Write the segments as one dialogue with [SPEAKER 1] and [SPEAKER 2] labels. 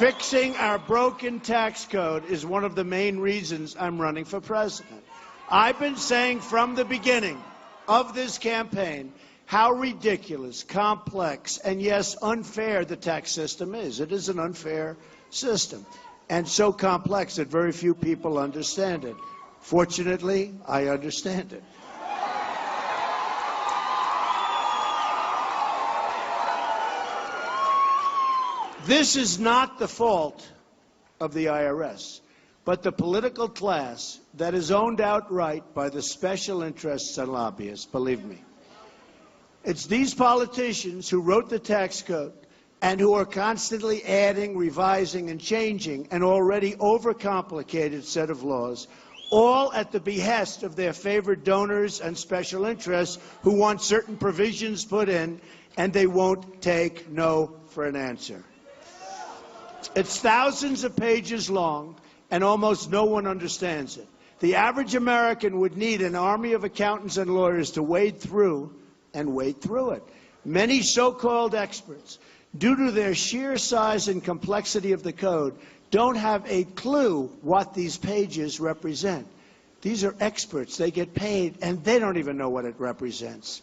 [SPEAKER 1] Fixing our broken tax code is one of the main reasons I'm running for president. I've been saying from the beginning of this campaign how ridiculous, complex, and yes, unfair the tax system is. It is an unfair system, and so complex that very few people understand it. Fortunately, I understand it. This is not the fault of the IRS, but the political class that is owned outright by the special interests and lobbyists, believe me. It's these politicians who wrote the tax code and who are constantly adding, revising, and changing an already overcomplicated set of laws, all at the behest of their favored donors and special interests who want certain provisions put in, and they won't take no for an answer. It's thousands of pages long, and almost no one understands it. The average American would need an army of accountants and lawyers to wade through it. Many so-called experts, due to their sheer size and complexity of the code, don't have a clue what these pages represent. These are experts. They get paid, and they don't even know what it represents.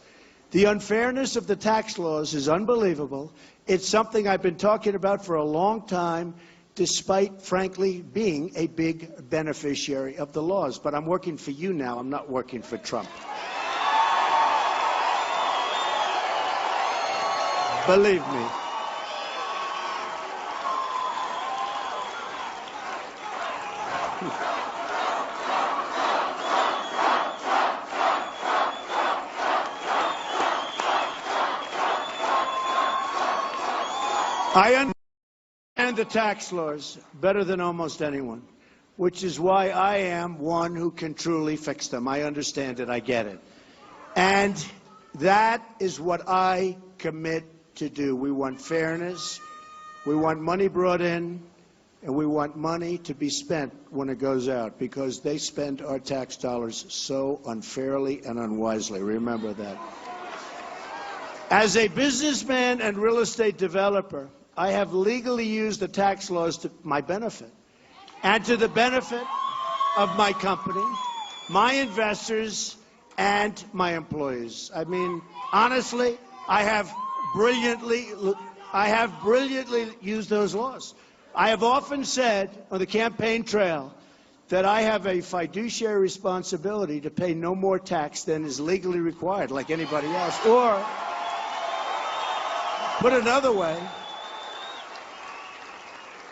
[SPEAKER 1] The unfairness of the tax laws is unbelievable. It's something I've been talking about for a long time, despite, frankly, being a big beneficiary of the laws. But I'm working for you now. I'm not working for Trump. Believe me. I understand the tax laws better than almost anyone, which is why I am one who can truly fix them. I understand it. I get it. And that is what I commit to do. We want fairness. We want money brought in, and we want money to be spent when it goes out, because they spend our tax dollars so unfairly and unwisely. Remember that. As a businessman and real estate developer, I have legally used the tax laws to my benefit and to the benefit of my company, my investors, and my employees. I mean, honestly, I have brilliantly used those laws. I have often said on the campaign trail that I have a fiduciary responsibility to pay no more tax than is legally required, like anybody else. Or, put another way,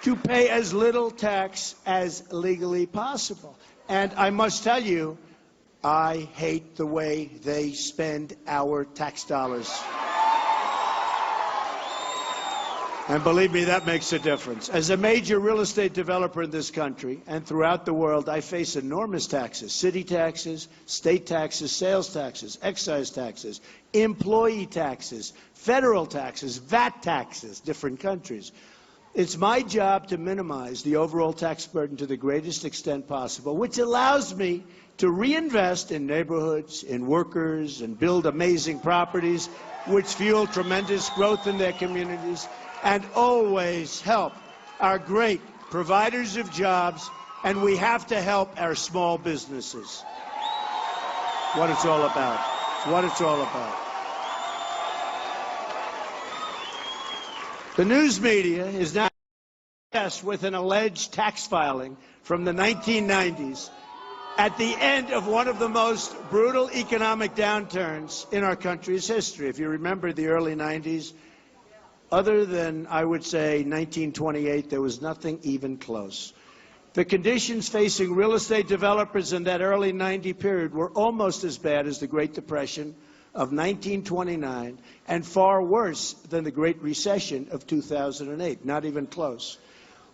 [SPEAKER 1] to pay as little tax as legally possible. And I must tell you, I hate the way they spend our tax dollars. And believe me, that makes a difference. As a major real estate developer in this country and throughout the world, I face enormous taxes: city taxes, state taxes, sales taxes, excise taxes, employee taxes, federal taxes, VAT taxes, different countries. It's my job to minimize the overall tax burden to the greatest extent possible, which allows me to reinvest in neighborhoods, in workers, and build amazing properties which fuel tremendous growth in their communities, and always help our great providers of jobs, and we have to help our small businesses. What it's all about. It's what it's all about. The news media is now obsessed with an alleged tax filing from the 1990s at the end of one of the most brutal economic downturns in our country's history. If you remember the early 90s, other than, I would say, 1928, there was nothing even close. The conditions facing real estate developers in that early 90 period were almost as bad as the Great Depression of 1929 and far worse than the Great Recession of 2008, not even close.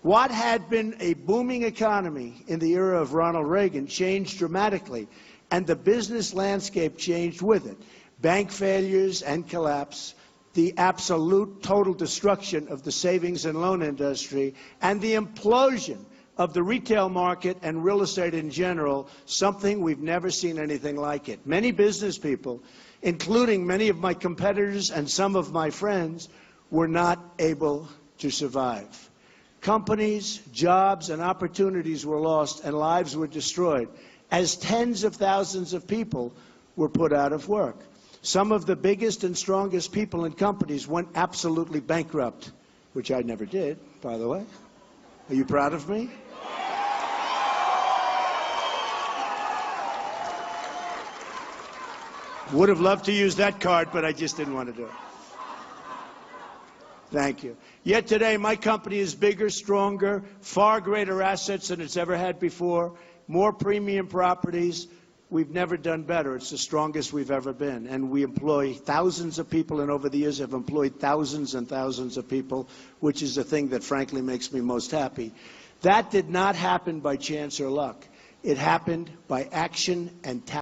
[SPEAKER 1] What had been a booming economy in the era of Ronald Reagan changed dramatically, and the business landscape changed with it. Bank failures and collapse, the absolute total destruction of the savings and loan industry, and the implosion of the retail market and real estate in general, something we've never seen anything like it. Many business people, including many of my competitors and some of my friends, were not able to survive. companies, jobs, and opportunities were lost and lives were destroyed as tens of thousands of people were put out of work. Some of the biggest and strongest people in companies went absolutely bankrupt, which I never did, by the way. Are you proud of me? Would have loved to use that card, but I just didn't want to do it. Thank you. Yet today, my company is bigger, stronger, far greater assets than it's ever had before, more premium properties. We've never done better. It's the strongest we've ever been. And we employ thousands of people, and over the years have employed thousands and thousands of people, which is the thing that frankly makes me most happy. That did not happen by chance or luck. It happened by action and talent.